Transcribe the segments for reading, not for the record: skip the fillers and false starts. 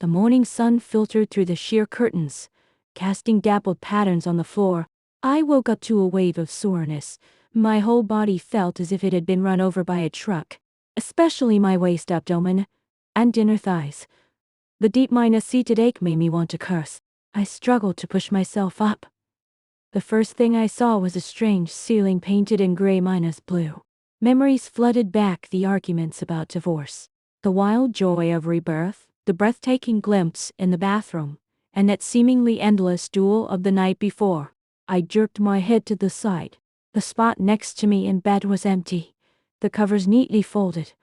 The morning sun filtered through the sheer curtains, casting dappled patterns on the floor. I woke up to a wave of soreness. My whole body felt as if it had been run over by a truck, especially my waist abdomen and inner thighs. The deep-seated ache made me want to curse. I struggled to push myself up. The first thing I saw was a strange ceiling painted in gray-blue. Memories flooded back, the arguments about divorce, the wild joy of rebirth, the breathtaking glimpse in the bathroom, and that seemingly endless duel of the night before. I jerked my head to the side. The spot next to me in bed was empty, the covers neatly folded,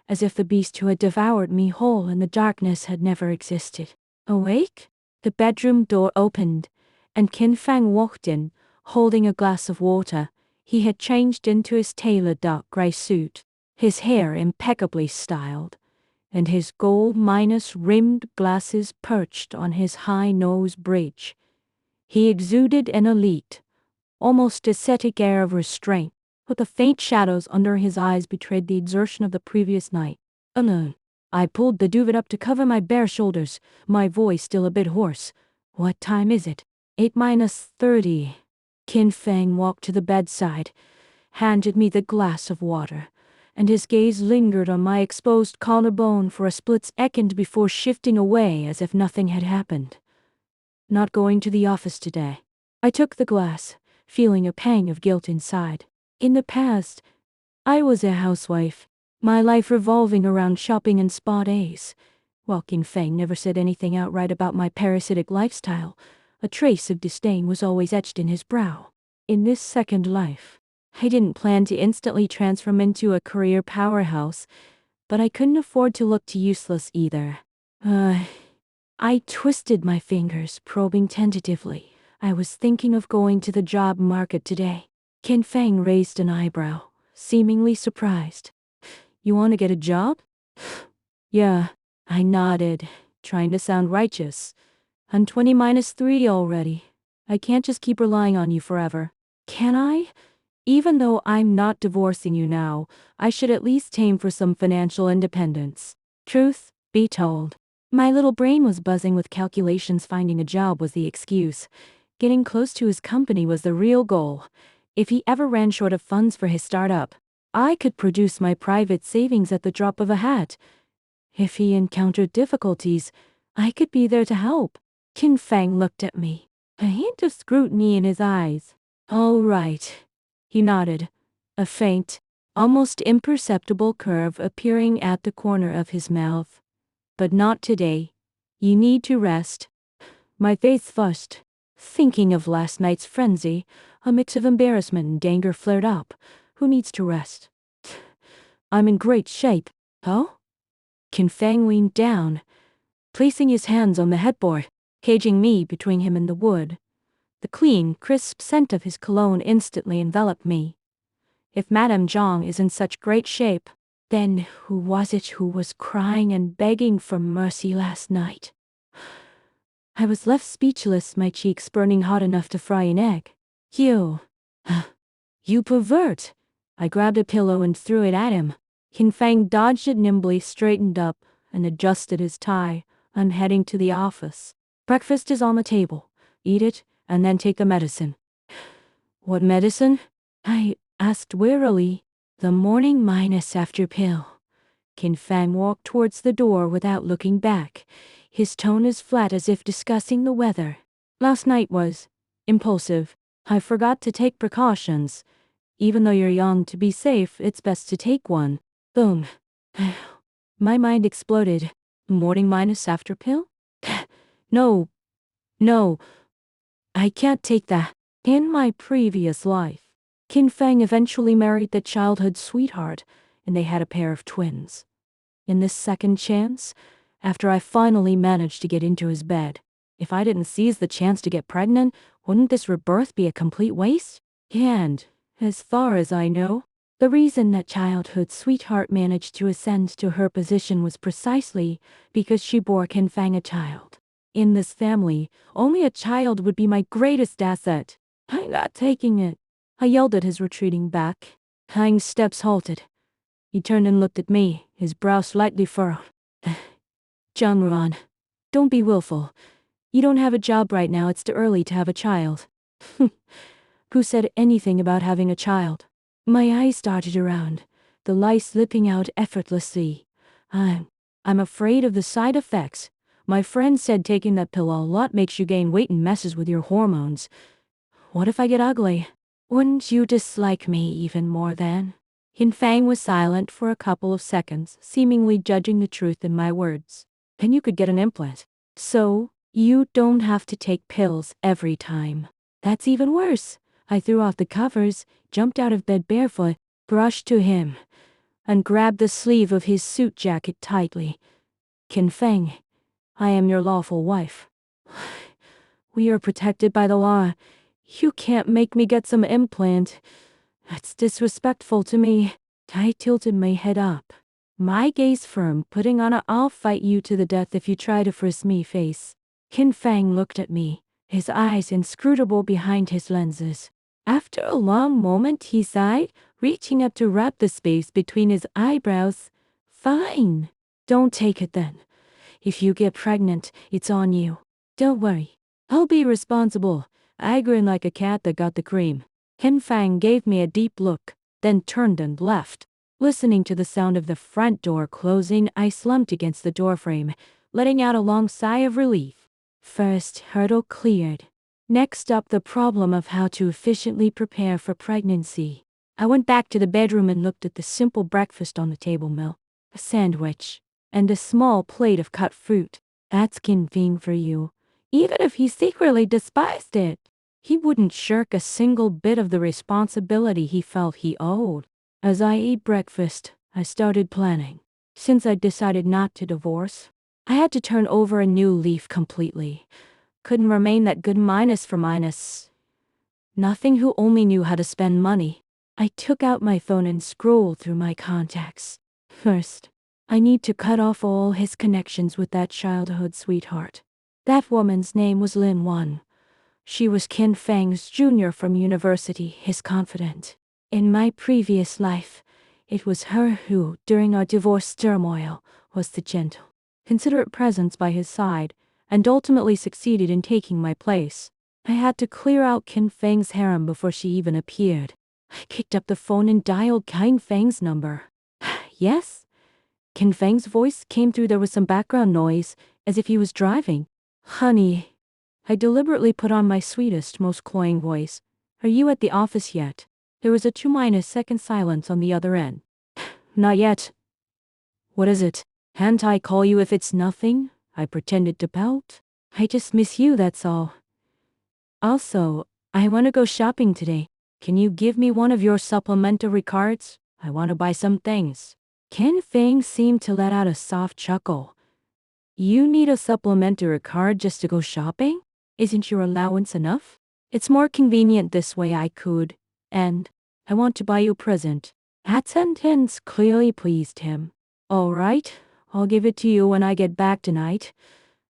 as if the beast who had devoured me whole in the darkness had never existed. Awake? The bedroom door opened, and Kin Fang walked in, holding a glass of water. He had changed into his tailored dark gray suit, his hair impeccably styled, and his gold-rimmed glasses perched on his high nose bridge. He exuded an elite, almost ascetic air of restraint, but the faint shadows under his eyes betrayed the exertion of the previous night. Alone, I pulled the duvet up to cover my bare shoulders, my voice still a bit hoarse. What time is it? 8:30. Kin Fang walked to the bedside, handed me the glass of water, and his gaze lingered on my exposed collarbone for a split second before shifting away as if nothing had happened. Not going to the office today. I took the glass, feeling a pang of guilt inside. In the past, I was a housewife, my life revolving around shopping and spa days. While Kin Fang never said anything outright about my parasitic lifestyle, a trace of disdain was always etched in his brow. In this second life, I didn't plan to instantly transform into a career powerhouse, but I couldn't afford to look too useless either. I twisted my fingers, probing tentatively. I was thinking of going to the job market today. Kin Fang raised an eyebrow, seemingly surprised. You want to get a job? Yeah, I nodded, trying to sound righteous. I'm 20-3 already. I can't just keep relying on you forever. Can I? Even though I'm not divorcing you now, I should at least aim for some financial independence. Truth be told, my little brain was buzzing with calculations. Finding a job was the excuse. Getting close to his company was the real goal. If he ever ran short of funds for his startup, I could produce my private savings at the drop of a hat. If he encountered difficulties, I could be there to help. Kin Fang looked at me, a hint of scrutiny in his eyes. All right. He nodded, a faint, almost imperceptible curve appearing at the corner of his mouth. But not today. You need to rest. My face flushed. Thinking of last night's frenzy, a mix of embarrassment and anger flared up. Who needs to rest? I'm in great shape. Oh? Kin Fang leaned down, placing his hands on the headboard, caging me between him and the wood. The clean, crisp scent of his cologne instantly enveloped me. If Madame Zhang is in such great shape, then who was it who was crying and begging for mercy last night? I was left speechless, my cheeks burning hot enough to fry an egg. You pervert! I grabbed a pillow and threw it at him. Kin Fang dodged it nimbly, straightened up, and adjusted his tie. I'm heading to the office. Breakfast is on the table. Eat it, and then take the medicine. What medicine? I asked wearily. The morning-after pill. Kin Fang walked towards the door without looking back, his tone as flat as if discussing the weather. Last night was impulsive. I forgot to take precautions. Even though you're young, to be safe, it's best to take one. Boom. My mind exploded. Morning-after pill? No. I can't take that. In my previous life, Kin Fang eventually married the childhood sweetheart, and they had a pair of twins. In this second chance, after I finally managed to get into his bed, if I didn't seize the chance to get pregnant, wouldn't this rebirth be a complete waste? And, as far as I know, the reason that childhood sweetheart managed to ascend to her position was precisely because she bore Kin Fang a child. In this family, only a child would be my greatest asset. I'm not taking it. I yelled at his retreating back. Hang's steps halted. He turned and looked at me, his brow slightly furrowed. Zhang Ran, Don't be willful. You don't have a job right now, it's too early to have a child. Who said anything about having a child? My eyes darted around, the light slipping out effortlessly. I'm afraid of the side effects. My friend said taking that pill a lot makes you gain weight and messes with your hormones. What if I get ugly? Wouldn't you dislike me even more then? Hin Fang was silent for a couple of seconds, seemingly judging the truth in my words. And you could get an implant. So, you don't have to take pills every time. That's even worse. I threw off the covers, jumped out of bed barefoot, rushed to him, and grabbed the sleeve of his suit jacket tightly. Qin Feng, I am your lawful wife. We are protected by the law. You can't make me get some implant. That's disrespectful to me. I tilted my head up, my gaze firm, putting on a "I'll fight you to the death if you try to frisk me" face. Qin Fang looked at me, his eyes inscrutable behind his lenses. After a long moment, he sighed, reaching up to wrap the space between his eyebrows. Fine. Don't take it then. If you get pregnant, it's on you. Don't worry. I'll be responsible. I grinned like a cat that got the cream. Qin Fang gave me a deep look, then turned and left. Listening to the sound of the front door closing, I slumped against the doorframe, letting out a long sigh of relief. First hurdle cleared. Next up, the problem of how to efficiently prepare for pregnancy. I went back to the bedroom and looked at the simple breakfast on the table: a sandwich, and a small plate of cut fruit. That's Qin Feng for you. Even if he secretly despised it, he wouldn't shirk a single bit of the responsibility he felt he owed. As I ate breakfast, I started planning. Since I'd decided not to divorce, I had to turn over a new leaf completely. Couldn't remain that good minus for minus. Nothing who only knew how to spend money. I took out my phone and scrolled through my contacts. First, I need to cut off all his connections with that childhood sweetheart. That woman's name was Lin Wan. She was Qin Fang's junior from university, his confidant. In my previous life, it was her who, during our divorce turmoil, was the gentle, considerate presence by his side, and ultimately succeeded in taking my place. I had to clear out Qin Fang's harem before she even appeared. I kicked up the phone and dialed Qin Fang's number. Yes? Qin Fang's voice came through. There was some background noise, as if he was driving. Honey, I deliberately put on my sweetest, most cloying voice. Are you at the office yet? There was a 2-second silence on the other end. Not yet. What is it? Can't I call you if it's nothing? I pretended to pout. I just miss you, that's all. Also, I want to go shopping today. Can you give me one of your supplementary cards? I want to buy some things. Qin Fang seemed to let out a soft chuckle. You need a supplementary card just to go shopping? Isn't your allowance enough? It's more convenient this way. I could. And I want to buy you a present. That sentence clearly pleased him. All right, I'll give it to you when I get back tonight.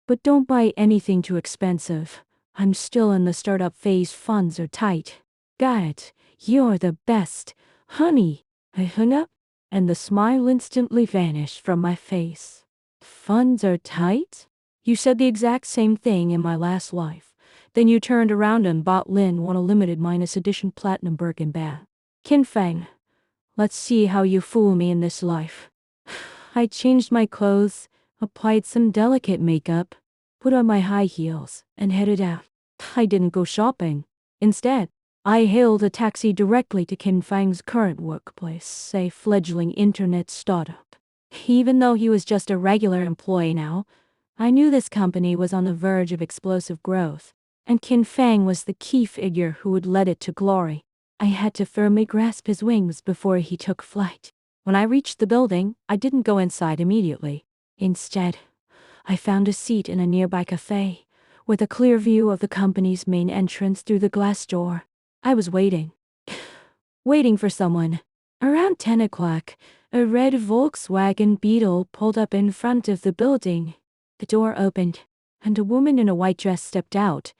But don't buy anything too expensive. I'm still in the startup phase. Funds are tight. Got it. You're the best. Honey. I hung up, and the smile instantly vanished from my face. Funds are tight? You said the exact same thing in my last life. Then you turned around and bought Lin Wan a limited edition platinum Birkin bag. Qin Fang, let's see how you fool me in this life. I changed my clothes, applied some delicate makeup, put on my high heels, and headed out. I didn't go shopping. Instead, I hailed a taxi directly to Qin Fang's current workplace, a fledgling internet startup. Even though he was just a regular employee now, I knew this company was on the verge of explosive growth, and Qin Fang was the key figure who would lead it to glory. I had to firmly grasp his wings before he took flight. When I reached the building, I didn't go inside immediately. Instead, I found a seat in a nearby cafe, with a clear view of the company's main entrance through the glass door. I was waiting. Waiting for someone. Around 10 o'clock, a red Volkswagen Beetle pulled up in front of the building. The door opened, and a woman in a white dress stepped out.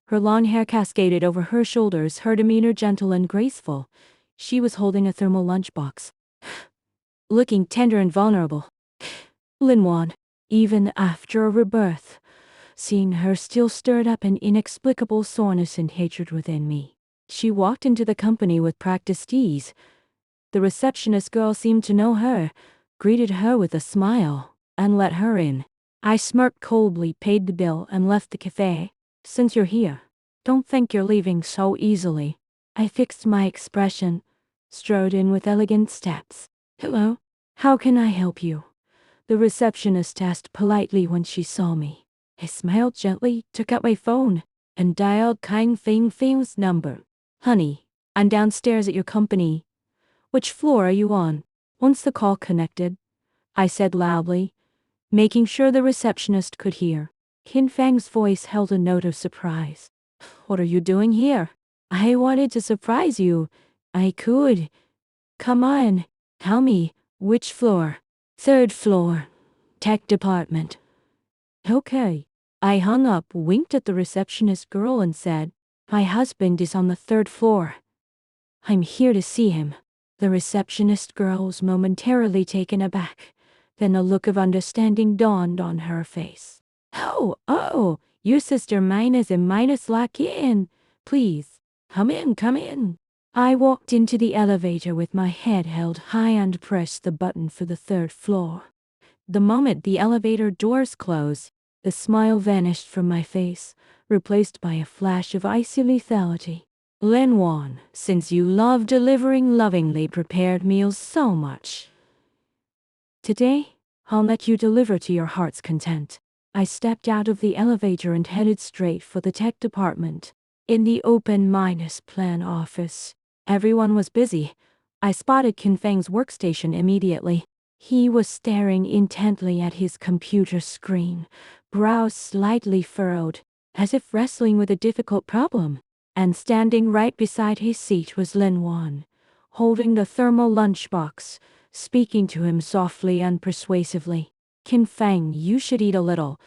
Her long hair cascaded over her shoulders, her demeanor gentle and graceful. She was holding a thermal lunchbox, looking tender and vulnerable. Lin Wan, even after a rebirth, Seeing her still stirred up an inexplicable soreness and hatred within me. She walked into the company with practiced ease. The receptionist girl seemed to know her, greeted her with a smile, and let her in. I smirked coldly, paid the bill, and left the cafe. Since you're here, don't think you're leaving so easily. I fixed my expression, strode in with elegant steps. Hello, how can I help you? The receptionist asked politely when she saw me. I smiled gently, took out my phone, and dialed Kang Feng Feng's number. Honey, I'm downstairs at your company. Which floor are you on? Once the call connected, I said loudly, making sure the receptionist could hear. Qin Fang's voice held a note of surprise. What are you doing here? I wanted to surprise you. I could. Come on, tell me, which floor? Third floor. Tech department. Okay. I hung up, winked at the receptionist girl and said, my husband is on the third floor. I'm here to see him. The receptionist girl was momentarily taken aback. Then a look of understanding dawned on her face. Oh, your sister minus and minus lock in. Please, come in. I walked into the elevator with my head held high and pressed the button for the third floor. The moment the elevator doors closed, the smile vanished from my face, replaced by a flash of icy lethality. Lin Wan, since you love delivering lovingly prepared meals so much, today, I'll let you deliver to your heart's content. I stepped out of the elevator and headed straight for the tech department. In the open minus plan office, everyone was busy. I spotted Qin Feng's workstation immediately. He was staring intently at his computer screen, brows slightly furrowed, as if wrestling with a difficult problem. And standing right beside his seat was Lin Wan, holding the thermal lunchbox, speaking to him softly and persuasively. Qin Feng, you should eat a little.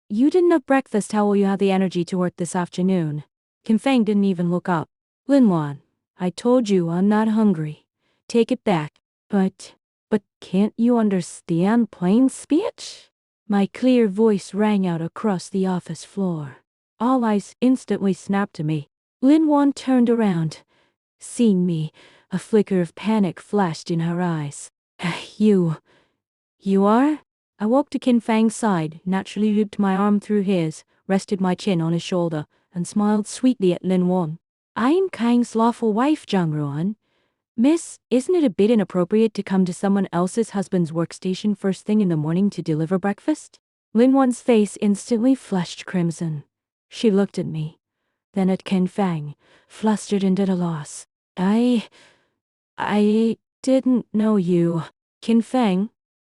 You didn't have breakfast. How will you have the energy to work this afternoon? Qin Feng didn't even look up. Lin Wan, I told you I'm not hungry. Take it back. But can't you understand plain speech? My clear voice rang out across the office floor. All eyes instantly snapped to me. Lin Wan turned around. Seeing me, a flicker of panic flashed in her eyes. You are? I walked to Qin Fang's side, naturally looped my arm through his, rested my chin on his shoulder, and smiled sweetly at Lin Wan. I'm Kang's lawful wife, Zhang Ruan. Miss, isn't it a bit inappropriate to come to someone else's husband's workstation first thing in the morning to deliver breakfast? Lin Wan's face instantly flushed crimson. She looked at me, then at Qin Fang, flustered and at a loss. I didn't know you. Qin Fang,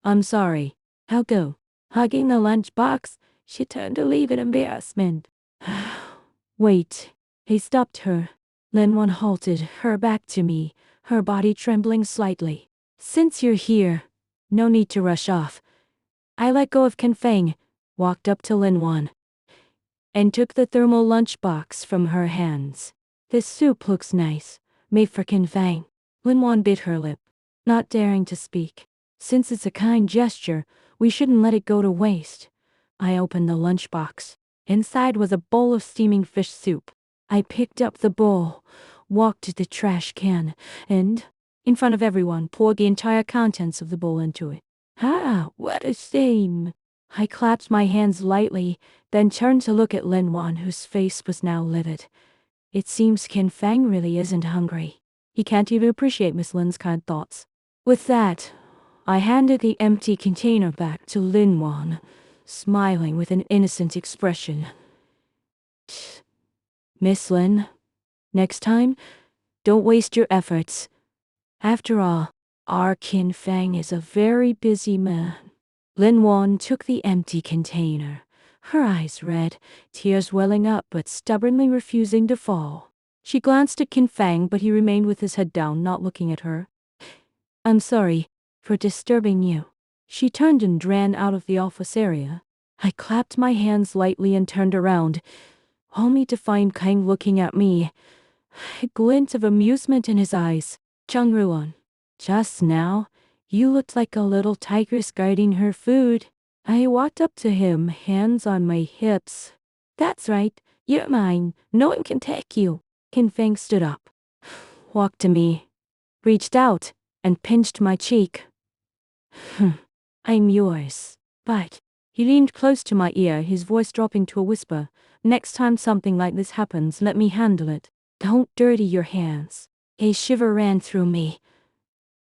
I'm sorry. I'll go. Hugging the lunchbox, she turned to leave in embarrassment. Wait. He stopped her. Lin Wan halted, her back to me, her body trembling slightly. Since you're here, no need to rush off. I let go of Qin Fang, walked up to Lin Wan, and took the thermal lunchbox from her hands. This soup looks nice, made for Qin Fang. Lin Wan bit her lip, not daring to speak. Since it's a kind gesture, we shouldn't let it go to waste. I opened the lunchbox. Inside was a bowl of steaming fish soup. I picked up the bowl, walked to the trash can, and, in front of everyone, poured the entire contents of the bowl into it. What a shame. I clapped my hands lightly, then turned to look at Lin Wan, whose face was now livid. It seems Qin Fang really isn't hungry. He can't even appreciate Miss Lin's kind thoughts. With that, I handed the empty container back to Lin Wan, smiling with an innocent expression. Miss Lin, next time, don't waste your efforts. After all, our Qin Fang is a very busy man. Lin Wan took the empty container, her eyes red, tears welling up but stubbornly refusing to fall. She glanced at Qin Fang, but he remained with his head down, not looking at her. I'm sorry for disturbing you. She turned and ran out of the office area. I clapped my hands lightly and turned around, only to find Kang looking at me, a glint of amusement in his eyes. Zhang Ruan, just now, you looked like a little tigress guarding her food. I walked up to him, hands on my hips. That's right, you're mine. No one can take you. Qin Feng stood up, walked to me, reached out, and pinched my cheek. I'm yours. But he leaned close to my ear, his voice dropping to a whisper. Next time something like this happens, let me handle it. Don't dirty your hands. A shiver ran through me.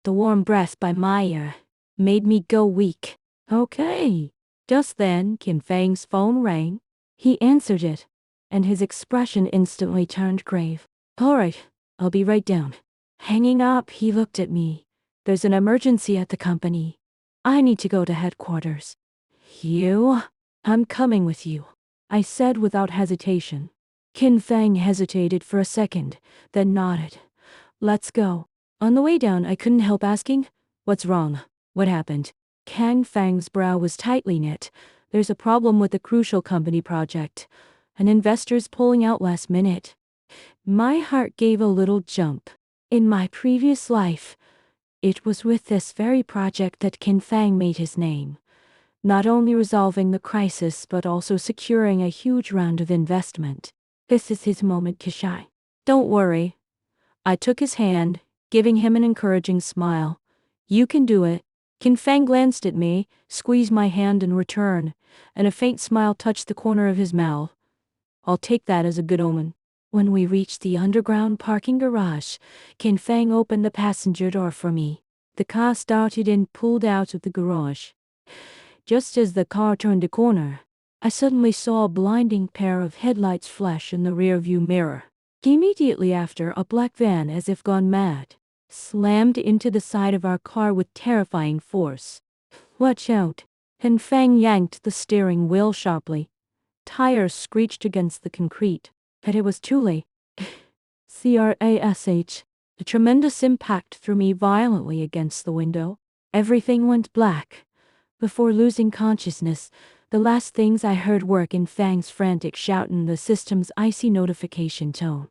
The warm breath by my ear made me go weak. Okay. Just then, Qin Feng's phone rang. He answered it, and his expression instantly turned grave. All right, I'll be right down. Hanging up, he looked at me. There's an emergency at the company. I need to go to headquarters. You? I'm coming with you, I said without hesitation. Qin Feng hesitated for a second, then nodded. Let's go. On the way down, I couldn't help asking, what's wrong? What happened? Kang Fang's brow was tightly knit. There's a problem with the crucial company project. An investor's pulling out last minute. My heart gave a little jump. In my previous life, it was with this very project that Qin Fang made his name. Not only resolving the crisis, but also securing a huge round of investment. This is his moment, Kishai. Don't worry. I took his hand, giving him an encouraging smile. You can do it. Qin Fang glanced at me, squeezed my hand in return, and a faint smile touched the corner of his mouth. I'll take that as a good omen. When we reached the underground parking garage, Qin Fang opened the passenger door for me. The car started and pulled out of the garage. Just as the car turned a corner, I suddenly saw a blinding pair of headlights flash in the rearview mirror. Immediately after, a black van, as if gone mad, slammed into the side of our car with terrifying force. Watch out! Qin Fang yanked the steering wheel sharply. Tires screeched against the concrete, but it was too late. Crash! A tremendous impact threw me violently against the window. Everything went black. Before losing consciousness, the last things I heard were Qin Fang's frantic shout and the system's icy notification tone.